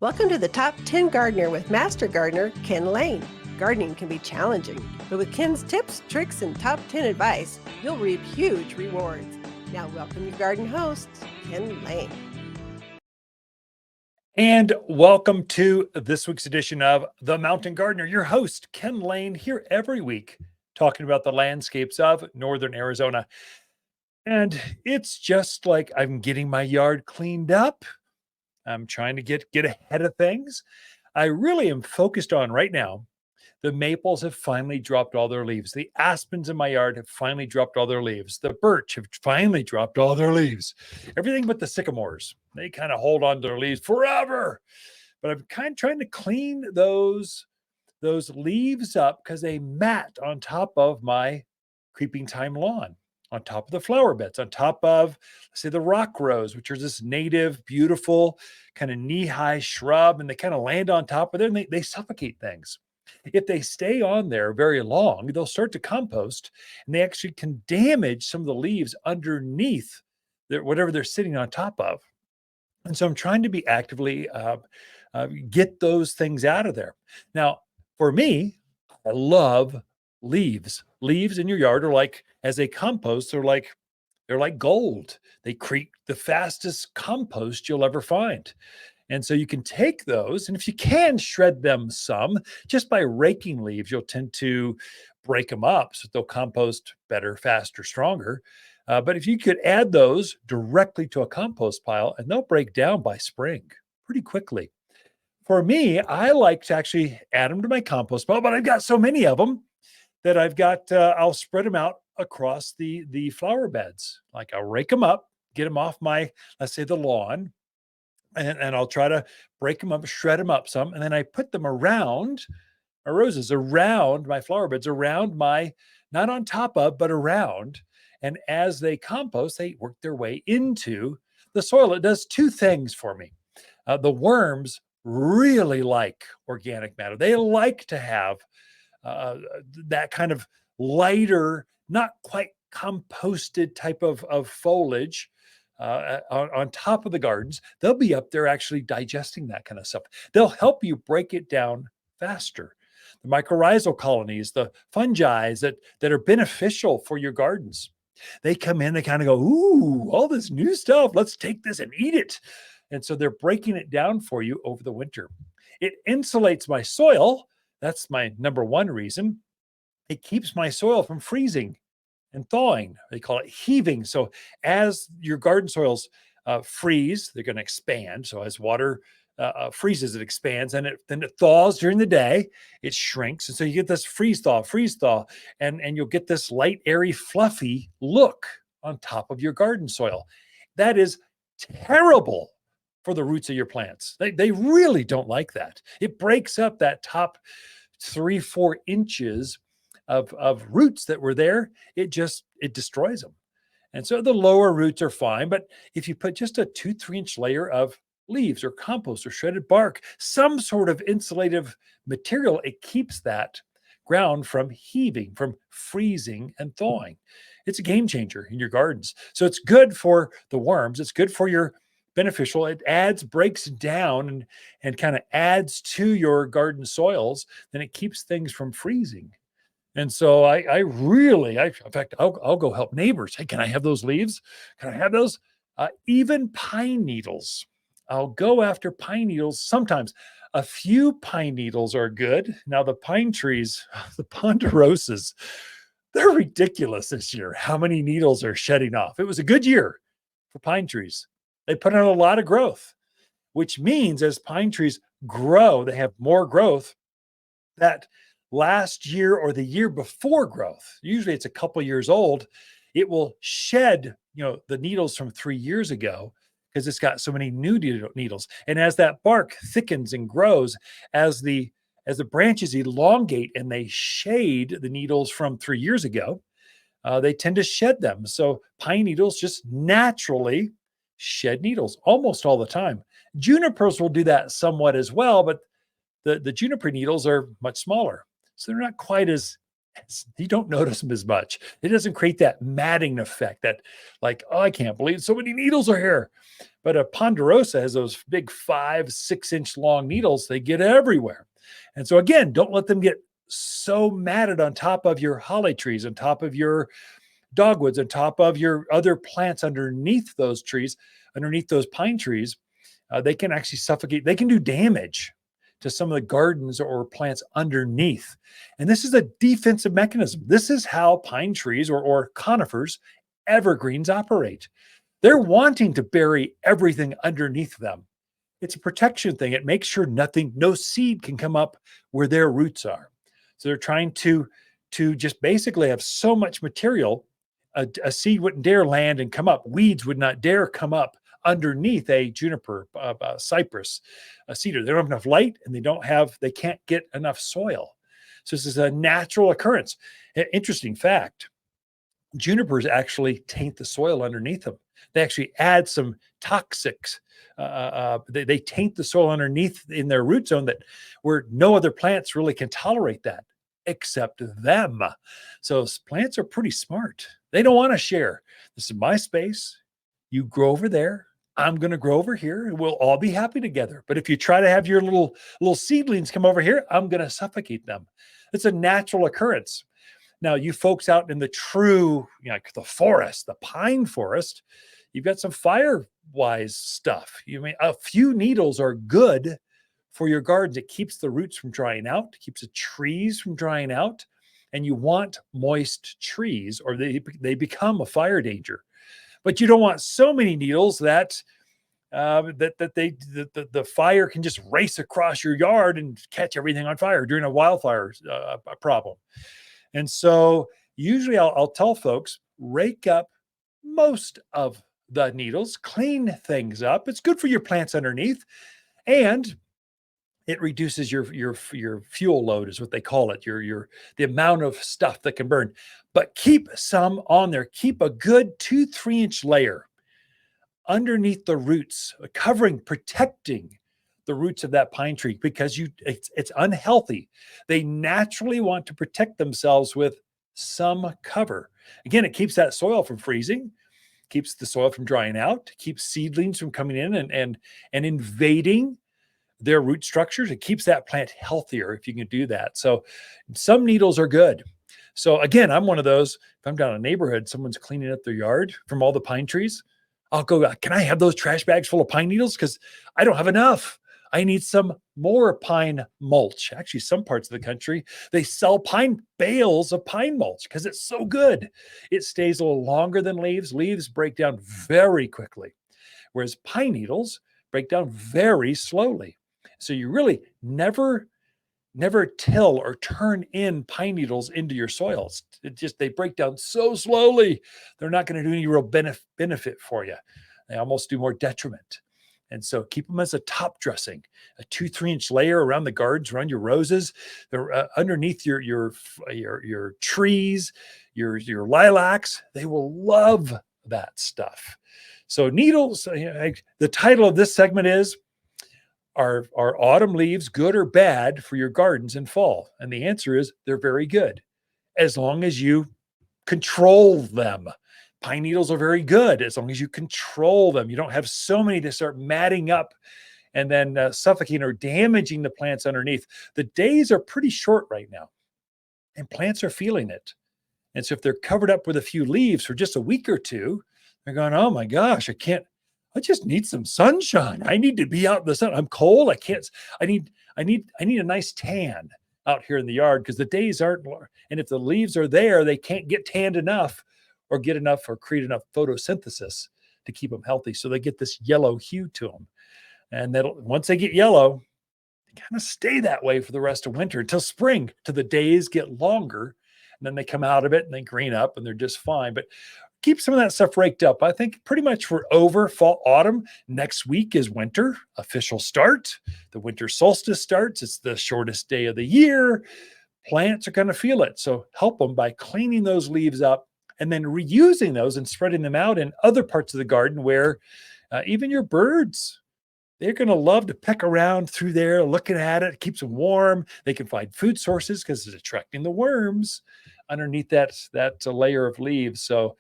Welcome to the Top 10 Gardener with Master Gardener Ken Lain. Gardening can be challenging, but with Ken's tips, tricks, and top 10 advice, you'll reap huge rewards. Now, welcome your garden host, Ken Lain. And welcome to this week's edition of The Mountain Gardener. Your host, Ken Lain, here every week talking about the landscapes of northern Arizona. And it's just like I'm getting my yard cleaned up. I'm trying to get ahead of things. I really am focused on right now. The maples have finally dropped all their leaves. The aspens in my yard have finally dropped all their leaves. The birch have finally dropped all their leaves. Everything but the sycamores. They kind of hold on to their leaves forever. But I'm kind of trying to clean those leaves up because they mat on top of my creeping thyme lawn, on top of the flower beds, on top of, let's say, the rock rose, which are this native, beautiful, kind of knee-high shrub, and they kind of land on top of there and they suffocate things. If they stay on there very long, they'll start to compost and they actually can damage some of the leaves underneath whatever they're sitting on top of. And so I'm trying to be actively get those things out of there. Now, for me, I love leaves. Leaves in your yard are like, as they compost, they're like gold. They create the fastest compost you'll ever find. And so you can take those, and if you can shred them some, just by raking leaves, you'll tend to break them up so they'll compost better, faster, stronger. But if you could add those directly to a compost pile, and they'll break down by spring pretty quickly. For me, I like to actually add them to my compost pile, but I've got so many of them that I'll spread them out across the flower beds. Like I'll rake them up, get them off my, let's say, the lawn, and I'll try to break them up, shred them up some, and then I put them around my roses, around my flower beds, around my, not on top of, but around. And as they compost, they work their way into the soil. It does two things for me. The worms really like organic matter. They like to have that kind of lighter, not quite composted type of foliage on top of the gardens. They'll be up there actually digesting that kind of stuff. They'll help you break it down faster. The mycorrhizal colonies, the fungi that are beneficial for your gardens, they come in, they kind of go, ooh, all this new stuff. Let's take this and eat it. And so they're breaking it down for you over the winter. It insulates my soil. That's my number one reason. It keeps my soil from freezing and thawing. They call it heaving. So as your garden soils freeze, they're going to expand. So as water freezes, it expands, and then it thaws during the day. It shrinks, and so you get this freeze thaw, and you'll get this light, airy, fluffy look on top of your garden soil. That is terrible for the roots of your plants. They really don't like that. It breaks up that top 3-4 inches of roots that were there. It destroys them. And so the lower roots are fine, but if you put just a 2-3 inch layer of leaves or compost or shredded bark, some sort of insulative material, it keeps that ground from heaving, from freezing and thawing. It's a game changer in your gardens. So it's good for the worms. It's good for your beneficial. It breaks down and kind of adds to your garden soils. Then it keeps things from freezing. And so in fact, I'll go help neighbors. Hey, can I have those leaves? Can I have those? Even pine needles. I'll go after pine needles. Sometimes a few pine needles are good. Now the pine trees, the ponderosas, they're ridiculous this year. How many needles are shedding off? It was a good year for pine trees. They put on a lot of growth, which means as pine trees grow, they have more growth. That last year or the year before growth, usually it's a couple years old, it will shed, the needles from 3 years ago because it's got so many new needles. And as that bark thickens and grows, as the branches elongate and they shade the needles from 3 years ago, they tend to shed them. So pine needles just naturally shed needles almost all the time. Junipers will do that somewhat as well, but the juniper needles are much smaller. So they're not quite as You don't notice them as much. It doesn't create that matting effect that like, oh, I can't believe so many needles are here. But a ponderosa has those big 5, 6 inch long needles. They get everywhere. And so again, don't let them get so matted on top of your holly trees, on top of your dogwoods, on top of your other plants underneath those trees, underneath those pine trees. They can actually suffocate. They can do damage to some of the gardens or plants underneath. And this is a defensive mechanism. This is how pine trees or conifers, evergreens operate. They're wanting to bury everything underneath them. It's a protection thing. It makes sure no seed can come up where their roots are. So they're trying to just basically have so much material, a seed wouldn't dare land and come up. Weeds would not dare come up underneath a juniper, cypress, a cedar. They don't have enough light and they can't get enough soil. So this is a natural occurrence. Interesting fact, junipers actually taint the soil underneath them. They actually add some toxics. They taint the soil underneath in their root zone where no other plants really can tolerate that except them. So plants are pretty smart. They don't want to share. This is my space. You grow over there. I'm going to grow over here and we'll all be happy together. But if you try to have your little seedlings come over here, I'm going to suffocate them. It's a natural occurrence. Now, you folks out in the true, the forest, the pine forest, you've got some fire-wise stuff. A few needles are good for your gardens. It keeps the roots from drying out, keeps the trees from drying out, and you want moist trees or they become a fire danger. But you don't want so many needles that the fire can just race across your yard and catch everything on fire during a wildfire problem. And so usually I'll tell folks, rake up most of the needles, clean things up. It's good for your plants underneath, and it reduces your fuel load is what they call it, the amount of stuff that can burn. But keep some on there. Keep a good 2-3 inch layer underneath the roots, protecting the roots of that pine tree, because it's unhealthy. They naturally want to protect themselves with some cover. Again, it keeps that soil from freezing, keeps the soil from drying out, keeps seedlings from coming in and invading their root structures. It keeps that plant healthier if you can do that. So some needles are good. So again, I'm one of those. If I'm down in a neighborhood, someone's cleaning up their yard from all the pine trees, I'll go, can I have those trash bags full of pine needles? Because I don't have enough. I need some more pine mulch. Actually, some parts of the country, they sell bales of pine mulch because it's so good. It stays a little longer than leaves. Leaves break down very quickly, whereas pine needles break down very slowly. So you really never till or turn in pine needles into your soils. They break down so slowly. They're not going to do any real benefit for you. They almost do more detriment. And so keep them as a top dressing, a 2-3 inch layer around the gardens, around your roses. They're underneath your trees, your lilacs. They will love that stuff. So needles, the title of this segment is, Are autumn leaves good or bad for your gardens in fall? And the answer is they're very good, as long as you control them. Pine needles are very good as long as you control them. You don't have so many to start matting up and then suffocating or damaging the plants underneath. The days are pretty short right now, and plants are feeling it. And so if they're covered up with a few leaves for just a week or two, they're going, oh my gosh, I just need some sunshine. I need to be out in the sun. I'm cold. I need a nice tan out here in the yard because the days aren't, and if the leaves are there, they can't get tanned enough or create enough photosynthesis to keep them healthy. So they get this yellow hue to them. And once they get yellow, they kind of stay that way for the rest of winter until spring, till the days get longer. And then they come out of it and they green up and they're just fine. But keep some of that stuff raked up. I think pretty much we're over fall, autumn. Next week is winter, official start. The winter solstice starts. It's the shortest day of the year. Plants are going to feel it. So help them by cleaning those leaves up and then reusing those and spreading them out in other parts of the garden where even your birds They're going to love to peck around through there, looking at it. It keeps them warm. They can find food sources because it's attracting the worms underneath that layer of leaves. So,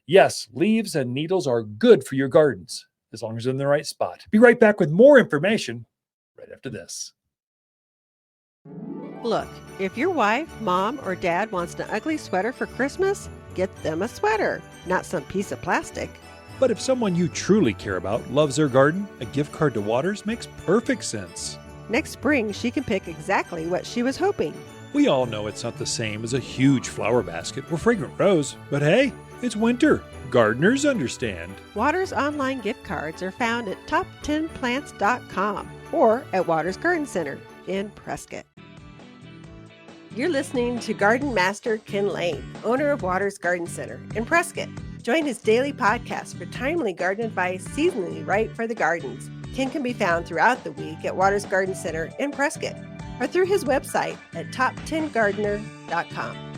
yes, leaves and needles are good for your gardens as long as they're in the right spot. Be right back with more information right after this. Look, if your wife, mom, or dad wants an ugly sweater for Christmas, get them a sweater, not some piece of plastic. But if someone you truly care about loves their garden, a gift card to Watters makes perfect sense. Next spring, she can pick exactly what she was hoping. We all know it's not the same as a huge flower basket or fragrant rose, but hey, it's winter. Gardeners understand. Watters online gift cards are found at top10plants.com or at Watters Garden Center in Prescott. You're listening to Garden Master Ken Lain, owner of Watters Garden Center in Prescott. Join his daily podcast for timely garden advice seasonally right for the gardens. Ken can be found throughout the week at Watters Garden Center in Prescott or through his website at top10gardener.com.